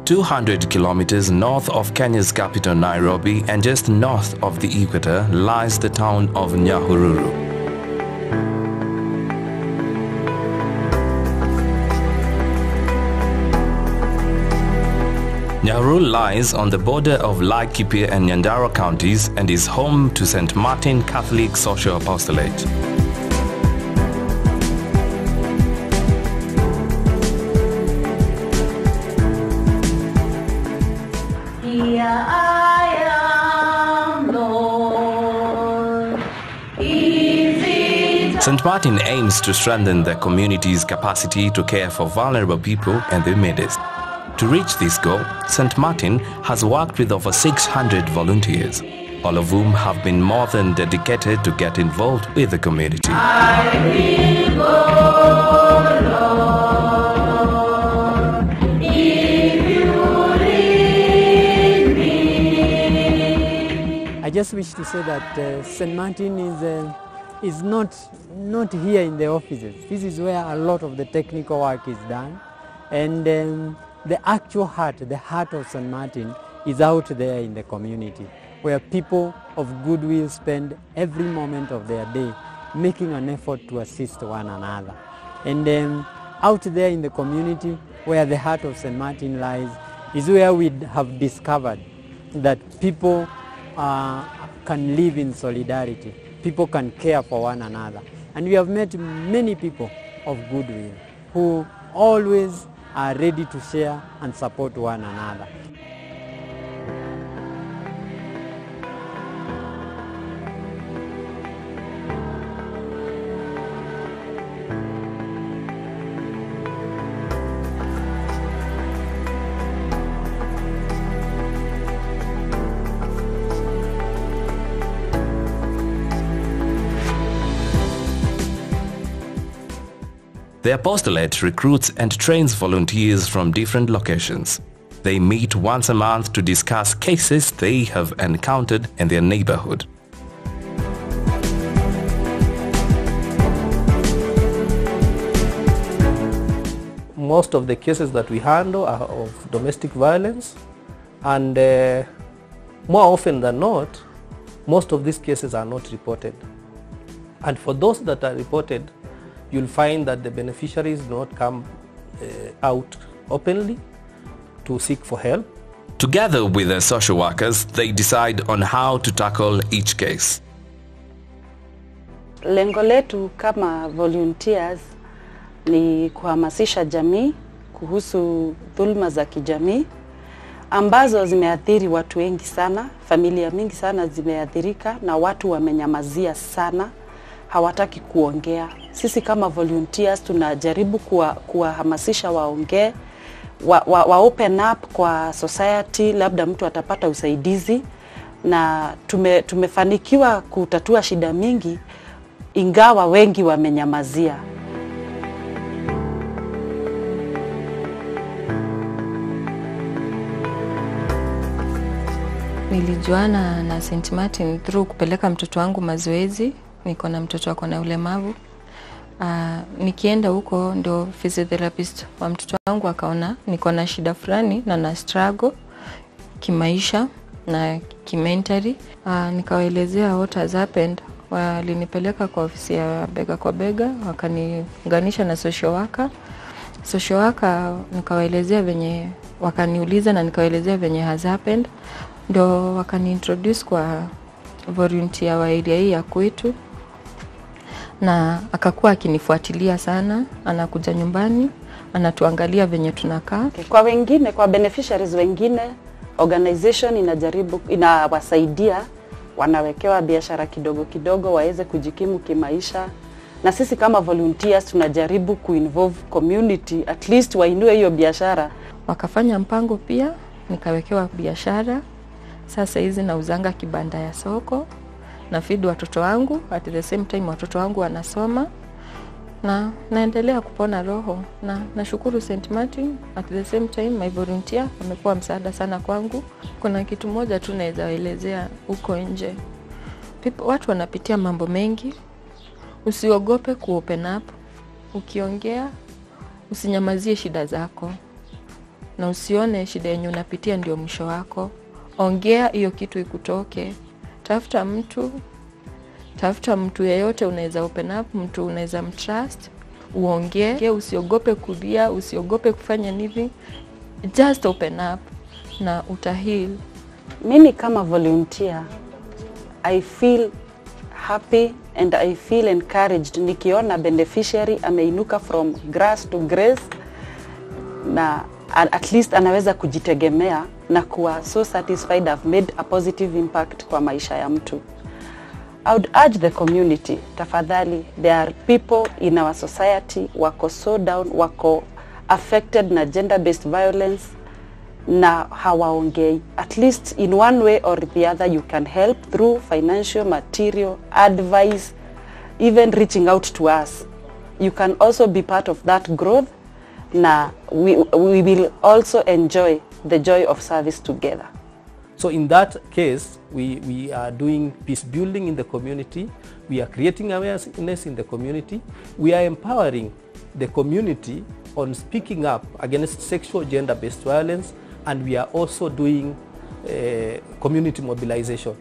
"200 kilometers north of Kenya's capital Nairobi and just north of the equator lies the town of Nyahururu. Nyahururu lies on the border of Laikipia and Nyandarua counties and is home to St. Martin Catholic Social Apostolate. St. Martin aims to strengthen the community's capacity to care for vulnerable people and their midst. To reach this goal, St. Martin has worked with over 600 volunteers, all of whom have been more than dedicated to get involved with the community. I just wish to say that St. Martin is not here in the offices. This is where a lot of the technical work is done, and the actual heart, the heart of St. Martin is out there in the community, where people of goodwill spend every moment of their day making an effort to assist one another. And out there in the community, where the heart of St. Martin lies, is where we have discovered that people can live in solidarity. People can care for one another. And we have met many people of goodwill who always are ready to share and support one another. The apostolate recruits and trains volunteers from different locations. They meet once a month to discuss cases they have encountered in their neighborhood. Most of the cases that we handle are of domestic violence, and more often than not, most of these cases are not reported. And for those that are reported, you'll find that the beneficiaries do not come out openly to seek for help. Together with the social workers, they decide on how to tackle each case. Lengo letu kama volunteers ni kuhamasisha jamii kuhusu dhulma za kijamii ambazo zimeathiri watu wengi sana, familia mingi sana zimeathirika na watu wamenyamazia sana, hawataki kuongea. Sisi kama volunteers tunajaribu kuwahamasisha waongee, wa open up kwa society, labda mtu atapata usaidizi, na tumefanikiwa kutatua shida mingi ingawa wengi wamenyamazia. Nilijuana na St. Martin through kupeleka mtoto wangu mazoezi. Niko na mtoto wako na ulemavu. Nikienda huko ndo physiotherapist wa mtoto wangu akaona niko na shida fulani na na struggle kimaisha na kimentally. Nikawaelezea what has happened. Walinipeleka kwa ofisi ya bega kwa bega, wakaniunganisha na social worker. Social worker nikawaelezea venye, wakaniuliza na nikawaelezea venye has happened. Ndo wakaniintroduce kwa volunteer wa area hii ya kwetu, na akakuwa akinifuatilia sana, anakuja nyumbani, anatuangalia venye tunakaa. Kwa wengine, kwa beneficiaries wengine, organization inawasaidia, wanawekewa biashara kidogo kidogo waweze kujikimu kimaisha, na sisi kama volunteers tunajaribu kuinvolve community, at least wainue hiyo biashara. Wakafanya mpango pia, nikawekewa biashara. Sasa hizi nauzanga kibanda ya soko, na feed watoto wangu, at the same time watoto wangu wanasoma, na naendelea kupona roho. Na nashukuru St. Martin, at the same time my volunteer wamekuwa msaada sana kwangu. Kuna kitu moja tu naweza waelezea huko nje. Watu wanapitia mambo mengi. Usiogope ku-open up. Ukiongea, usinyamazie shida zako. Na usione shida yenye unapitia ndio mwisho wako. Ongea hiyo kitu ikutoke. Tafuta mtu yeyote unaweza open up, mtu unaweza mtrust, uongee, usiogope kulia, usiogope kufanya nini. Just open up na utaheal. Mimi kama volunteer, I feel happy and I feel encouraged nikiona beneficiary ameinuka from grass to grace, na at least anaweza kujitegemea na kuwa so satisfied I've made a positive impact kwa maisha ya mtu. I would urge the community, tafadhali, there are people in our society wako so down, wako affected na gender-based violence na hawaongei. At least in one way or the other you can help through financial, material, advice, even reaching out to us. You can also be part of that growth, na we will also enjoy the joy of service together. So in that case, we are doing peace building in the community, we are creating awareness in the community, we are empowering the community on speaking up against sexual gender-based violence, and we are also doing community mobilization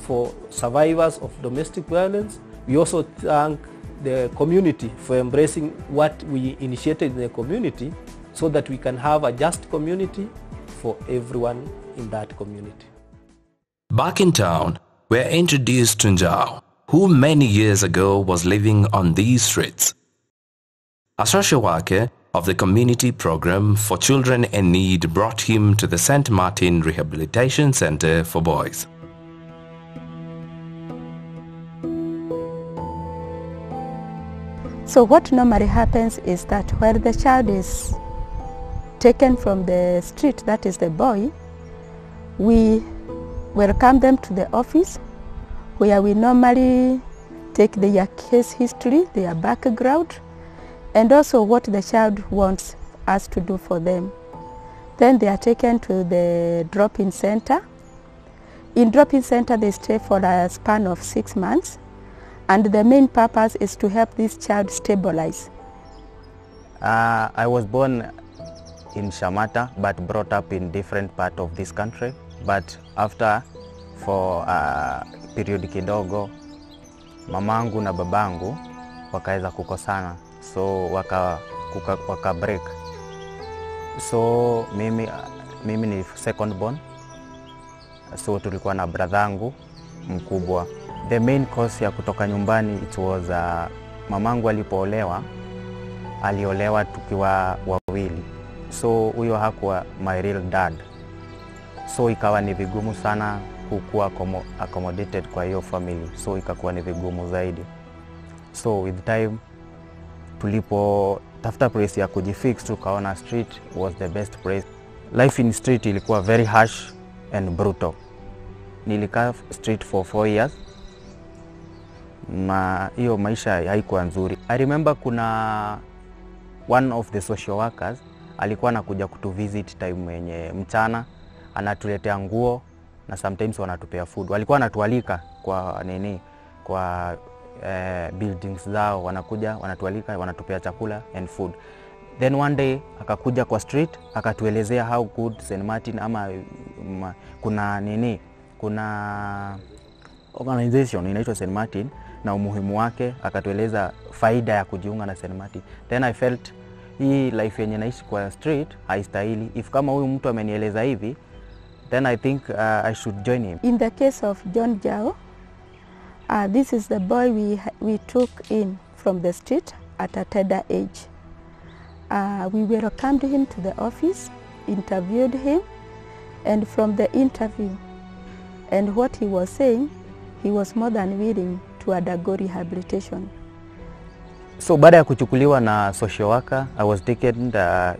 for survivors of domestic violence. We also thank the community for embracing what we initiated in the community so that we can have a just community for everyone in that community. Back in town, we're introduced to Njao, who many years ago was living on these streets. A social worker of the community program for children in need brought him to the St. Martin Rehabilitation Center for Boys. So what normally happens is that when the child is taken from the street, that is the boy, we welcome them to the office where we normally take their case history, their background, and also what the child wants us to do for them. Then they are taken to the drop-in center. In drop-in center they stay for a span of 6 months, and the main purpose is to help this child stabilize. I was born in Shamata but brought up in different part of this country, but after for a period kidogo mamangu na babangu wakaweza kukosana, so waka break. So mimi ni second born, so tulikuwa na bradhangu mkubwa. The main cause ya kutoka nyumbani, it was mamangu alipoolewa, aliolewa tukiwa wawili, so huyo hakuwa my real dad, so ikawa ni vigumu sana kukuwa accommodated kwa hiyo family, so ikakuwa ni vigumu zaidi. So with time tulipo tafuta place ya kujifix, tukaona street was the best place. Life in street ilikuwa very harsh and brutal. Nilikaa street for 4 years na hiyo maisha haikuwa nzuri. I remember kuna one of the social workers alikuwa anakuja kutuvisit time yenye mchana, anatuletea nguo na sometimes wanatupea food. Walikuwa wanatualika kwa kwa buildings zao, wanakuja wanatualika, wanatupea chakula and food. Then one day akakuja kwa street akatuelezea how good St. Martin ama kuna organization inaitwa St. Martin na umuhimu wake, akatueleza faida ya kujiunga na St. Martin. Then I felt hii life yenye naishi kwa street haistahili. If kama huyu mtu amenieleza hivi, then I think I should join him. In the case of John Jao, this is the boy we took in from the street at a tender age. We welcomed him to the office, interviewed him, and from the interview and what he was saying, he was more than willing to undergo rehabilitation. So baada ya kuchukuliwa na social worker, I was taken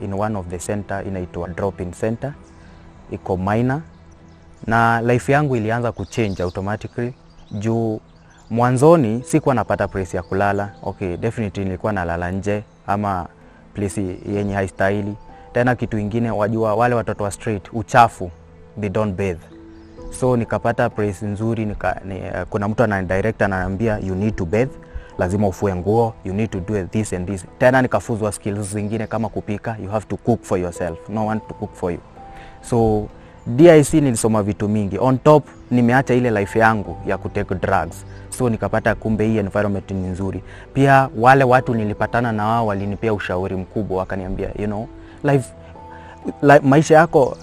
in one of the center inaitwa drop-in center, iko minor, na life yangu ilianza kuchange automatically. Juu mwanzoni sikuwa napata place ya kulala. Okay, definitely nilikuwa nalala nje ama place yenye haistahili. Tena kitu ingine, wajua wale watoto wa street, uchafu, they don't bathe. So nikapata place nzuri, kuna mtu ananidirect ananiambia you need to bathe, lazima ufue nguo, you need to do this and this. Tena nikafuzwa skills zingine kama kupika, you have to cook for yourself, no one to cook for you. So DIC nilisoma vitu mingi. On top nimeacha ile life yangu ya kutake drugs. So nikapata kumbe hii environment ni nzuri. Pia wale watu nilipatana na wao walinipea ushauri mkubwa, wakaniambia life maisha yako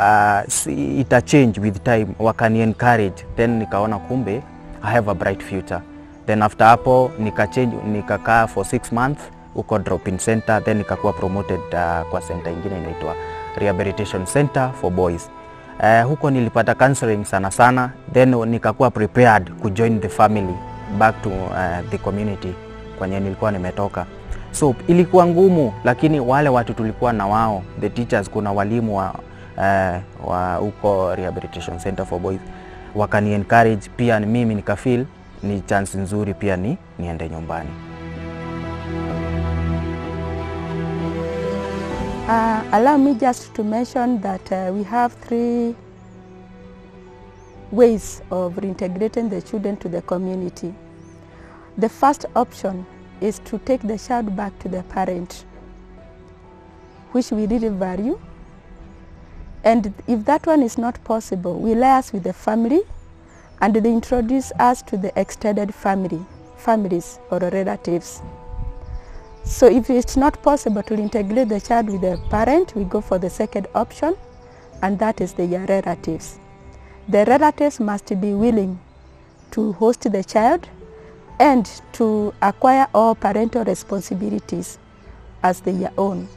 ita change with time, wakani encourage. Then nikaona kumbe I have a bright future. Then after hapo nikakaa for 6 months uko drop-in center, then nikakuwa promoted kwa center ingine inaitwa Rehabilitation Center for Boys. Huko nilipata counseling sana, then nikakuwa prepared to join the family back to the community kwenye nilikuwa nimetoka. So ilikuwa ngumu, lakini wale watu tulikuwa na wao, the teachers, kuna walimu wa huko Rehabilitation Center for Boys, wakani encourage, pia mimi nikafeel ni chance nzuri pia niende nyumbani. Allow me just to mention that we have 3 ways of reintegrating the children to the community. The first option is to take the child back to the parent, which we really value. And if that one is not possible, we liaise with the family and they introduce us to the extended families or relatives. So if it's not possible to integrate the child with the parent, we go for the second option, and that is the relatives. The relatives must be willing to host the child and to acquire all parental responsibilities as their own.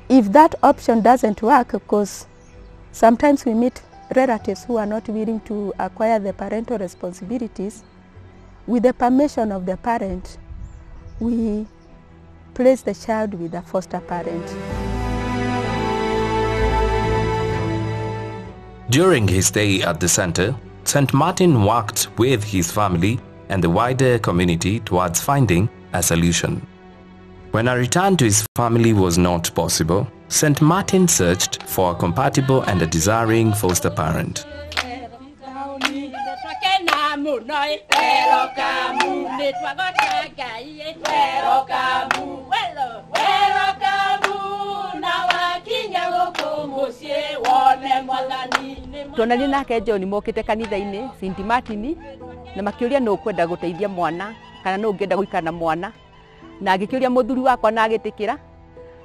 If that option doesn't work, because sometimes we meet relatives who are not willing to acquire the parental responsibilities, with the permission of the parent, we place the child with a foster parent. During his stay at the center, St. Martin worked with his family and the wider community towards finding a solution. When a return to his family was not possible, St. Martin searched for a compatible and a desiring foster parent. Tuonani nake John mokite kanitha-ini St. Martin na makiuria no kwenda guteithia mwana kana no ngenda guikara na mwana, na agikiuria muthuri wakwa na agitikira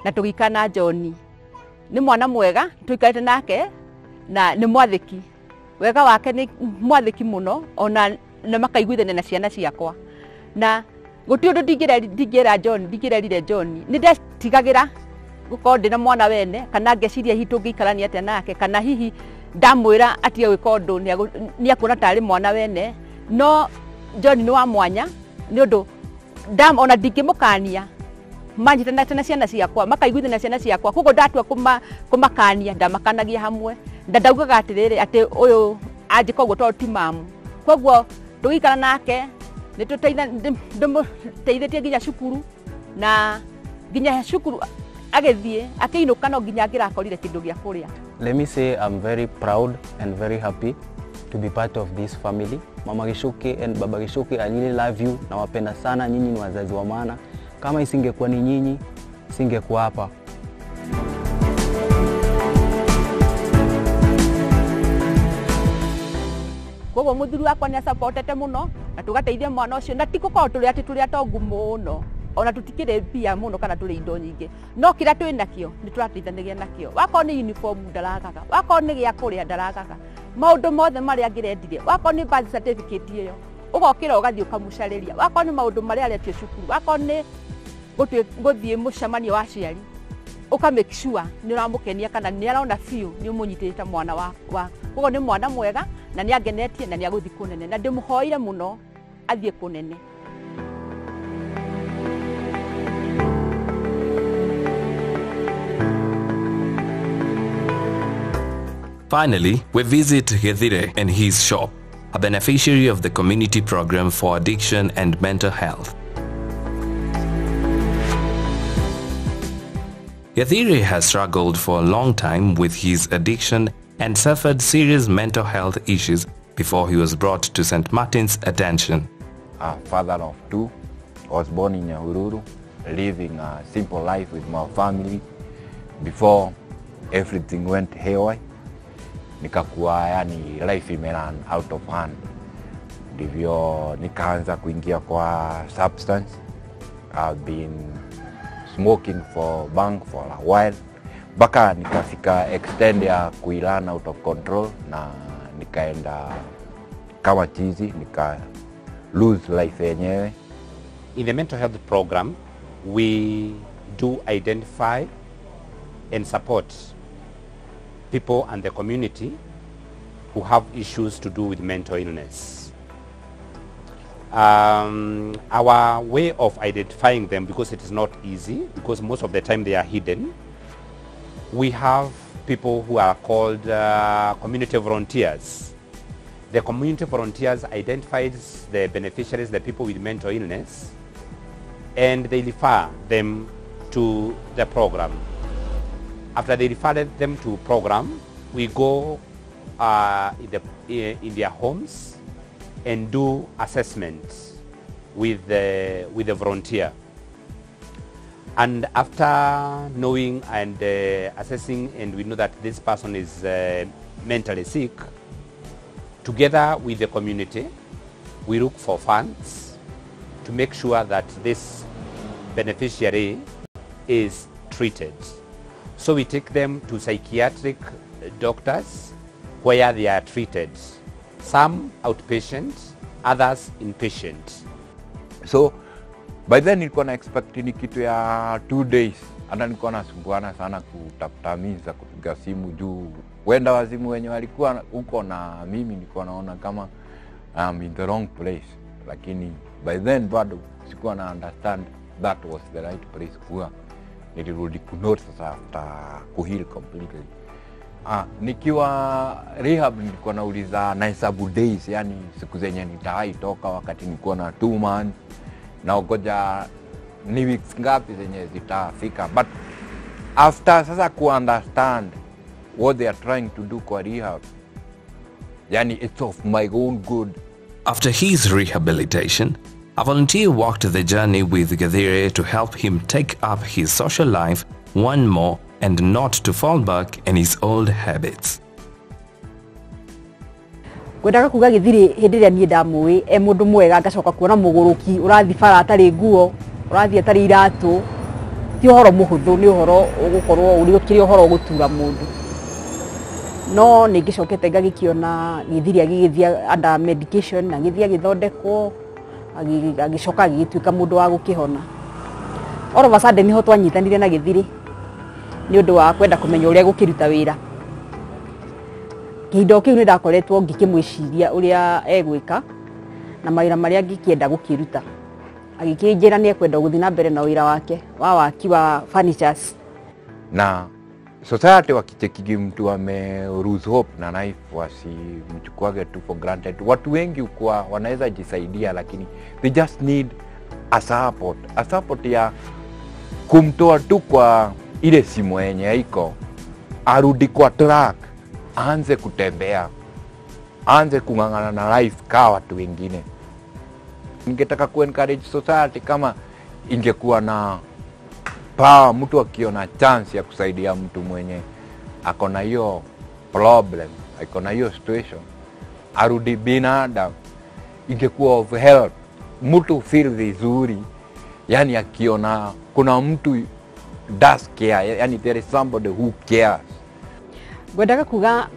na tugikana John ni mwana mwega tuikarite nake na ni mwathiki wega wake ni mwathiki muno ona na makaiguithania na ciana ciakwa na guti undu ndingera John ni ndetigagira gukorwo ndina mwana wene kana ngeciria hihi tungĩikarania atia nake kana hihi ndamwira atige gwika undu ni akuona tari mwana wene, no John ni wa mwanya ni undu ona ndingĩmũkania manyitana na ciana ciakwa makaiguithania ciana ciakwa, koguo ndatua kumakania ndamakanagia hamwe ndaugaga atiriri ati uyu anjika uguo to ti mamu, koguo tugikara nake ni ndĩmũteithĩtie nginya cukuru na nginya cukuru agethie akiinuka no nginya ngirakorire kindu gya kuria. Let me say I'm very proud and very happy to be part of this family. Mama Gishuki and Baba Gishuki, I really love you. Nawapenda sana, nyinyi ni wazazi wa maana. Kama isingekuwa ni nyinyi, singekuwa hapa. Koguo muthuri wakwa ni supportete muno na tugateithia mwana ucio na tikukorwo turi atongu muno ona tutikire pia muno kana turi indo nyingi, no kira twi nakio ni turateithanagia nakio. Wako ni uniform ndaragaga, wako ni gya kuria ndaragaga, maundu mothe maria ngirendire, wako ni birth certificate iyo ugokira ugathii ukamucariria, wako ni maundu maria aretio cukuru, wako ni guthii mucemanio wa ciari uka make sure ni uramukenia kana ni arona fiu ni umunyitirite mwana wa koguo ni mwana mwega na ni angenetie na ni aguthi kunene na ndimuhoire muno athie kunene. Finally, we visit Githire and his shop, a beneficiary of the community program for addiction and mental health. Githire has struggled for a long time with his addiction and suffered serious mental health issues before he was brought to St. Martin's attention. A father of two, was born in Nyahururu, living a simple life with my family before everything went haywire. Nikakuwa yani life imeran out of hand. Ndivyo nikaanza kuingia kwa substance. I've been smoking for bang for a while. Baka nikafika extend ya kuilan out of control na nikaenda kama chizi, nika lose life yenyewe. In the mental health program, we do identify and support people and the community who have issues to do with mental illness. Our way of identifying them, because it is not easy, because most of the time they are hidden, we have people who are called community volunteers. The community volunteers identifies the beneficiaries, the people with mental illness, and they refer them to the program. After they refer them to program, we go in their homes and do assessments with the volunteer. And after knowing and assessing, and we know that this person is mentally sick, together with the community, we look for funds to make sure that this beneficiary is treated. So we take them to psychiatric doctors where they are treated. Some outpatient, others inpatient. So by then nilikuwa na expect ni kitu ya 2 days. Hata nilikuwa nasumbuana sana kutafuta means za kupiga simu juu wenda wazimu wenye walikuwa huko na mimi nilikuwa naona kama I'm in the wrong place. Lakini by then bado sikuwa na understand that was the right place kuwa. Nilirudi kunote sasa after kuheal completely. Nikiwa rehab nilikuwa nauliza na hesabu days, yani siku zenye nitawai toka wakati nilikuwa na 2 months. Naogoja ni weeks ngapi zenye zitafika. But after sasa ku understand what they are trying to do kwa rehab, yani it's of my own good. After his rehabilitation, a volunteer walked the journey with Githire to help him take up his social life one more and not to fall back in his old habits. Kwendaga kuga Githire hindi ria nie ndamui e mundu mwega ngacoka kuona muguruki urathi bara atari nguo urathi atari iratu ti uhoro muhuthu ni uhoro ugukorwo uri ukiri uhoro gutura mundu no ningicokete ngagikiona Githire agigithia under medication na githia githondekwo agicoka agituika mundu wa gukihona. All of a sudden niho twanyitanire na Githire ni undu wa kwenda kumenya uria gukiruta wira. Kindo kiu ni ndakoretwo ngikimwiciria uria egwika na mawira maria ngikienda gukiruta. Agikinjira ni ekwenda guthi na mbere na wira wake wa waki wa furnitures. Na society wakichekigi mtu ame lose hope na life wasimchukuage tu for granted. Watu wengi ukua wanaweza jisaidia lakini they just need a support ya kumtoa tu kwa ile simu yenye iko, arudi kwa track, aanze kutembea, aanze kung'ang'ana na life kama watu wengine. Ningetaka ku-encourage society kama ingekuwa na power, mtu akiona chance ya kusaidia mtu mwenye akona hiyo problem, akona hiyo situation, arudi binadamu, ingekuwa of help. Mtu feel vizuri, yani akiona kuna mtu does care, yani there is somebody who cares. Gwendaga kuga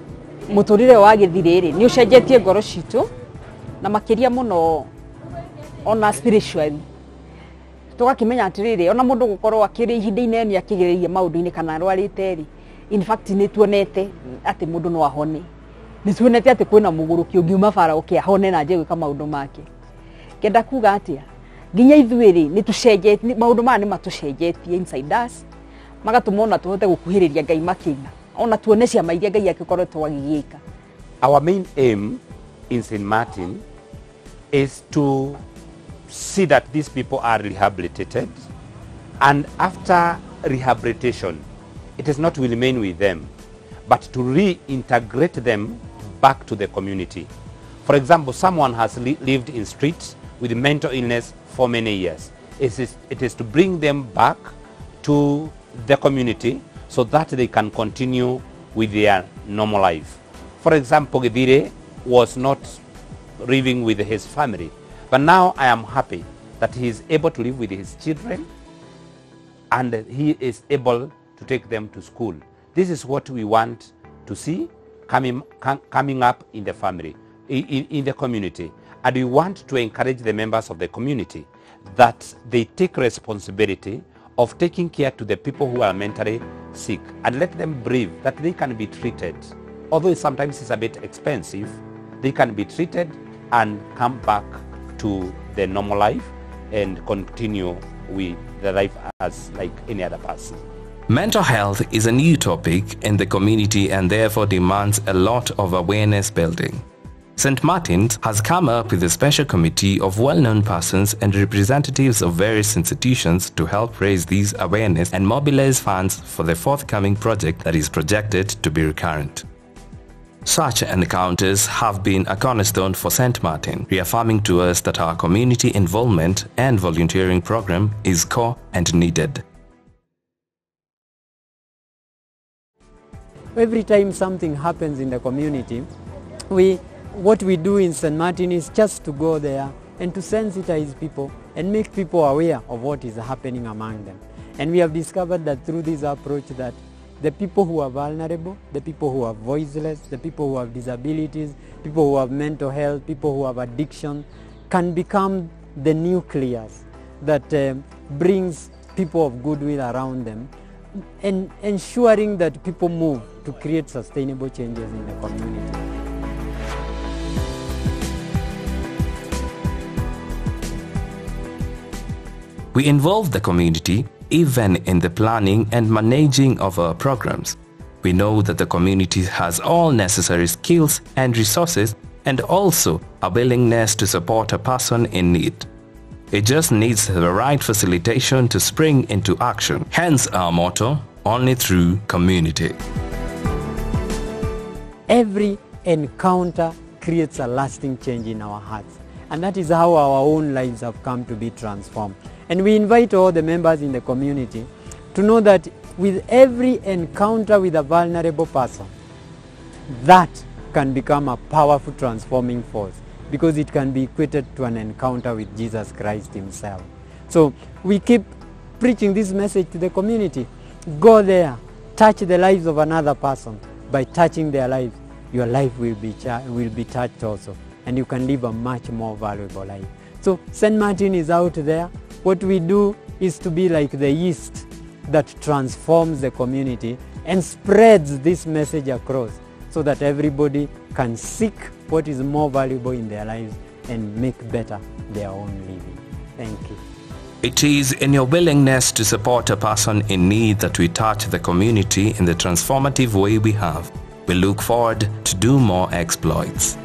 muturire wa Githire ni ucenjetie ngoro citu na makiria muno ona spiritually. Tugakimenya atiriri ona mundu gukorwo akiri ihinda inene akigiriria maundu-ini kana rwarite ri, in fact ni tuonete ati mundu no ahone, ni tuonete ati kwina muguruki ungiuma bara ukiahone na nje gwika maundu make. Kenda kuga atia nginya ithuiri ni tucenjetie maundu ma ni matucenjetie inside us magatumona tuhote gukuhiriria Ngai makina ona tuone ciama iria Ngai agĩkoretwo agĩgĩka. Our main aim in St. Martin is to see that these people are rehabilitated, and after rehabilitation, it is not to remain with them, but to reintegrate them back to the community. For example, someone has lived in streets with mental illness for many years. It is to bring them back to the community so that they can continue with their normal life. For example, Gidire was not living with his family, but now I am happy that he is able to live with his children and he is able to take them to school. This is what we want to see coming up in the family, in the community. And we want to encourage the members of the community that they take responsibility of taking care to the people who are mentally sick and let them believe that they can be treated. Although sometimes it's a bit expensive, they can be treated and come back to their normal life and continue with their life as like any other person. Mental health is a new topic in the community and therefore demands a lot of awareness building. St. Martin's has come up with a special committee of well-known persons and representatives of various institutions to help raise these awareness and mobilize funds for the forthcoming project that is projected to be recurrent. Such encounters have been a cornerstone for St. Martin, reaffirming to us that our community involvement and volunteering program is core and needed. Every time something happens in the community, what we do in St. Martin is just to go there and to sensitize people and make people aware of what is happening among them. And we have discovered that through this approach that the people who are vulnerable, the people who are voiceless, the people who have disabilities, people who have mental health, people who have addiction, can become the nucleus that brings people of goodwill around them, and ensuring that people move to create sustainable changes in the community. We involve the community even in the planning and managing of our programs. We know that the community has all necessary skills and resources and also a willingness to support a person in need. It just needs the right facilitation to spring into action. Hence our motto, only through community. Every encounter creates a lasting change in our hearts, and that is how our own lives have come to be transformed. And we invite all the members in the community to know that with every encounter with a vulnerable person, that can become a powerful transforming force, because it can be equated to an encounter with Jesus Christ himself. So we keep preaching this message to the community. Go there, touch the lives of another person. By touching their lives, your life will be touched also, and you can live a much more valuable life. So St. Martin is out there. What we do is to be like the yeast that transforms the community and spreads this message across so that everybody can seek what is more valuable in their lives and make better their own living. Thank you. It is in your willingness to support a person in need that we touch the community in the transformative way we have. We look forward to do more exploits.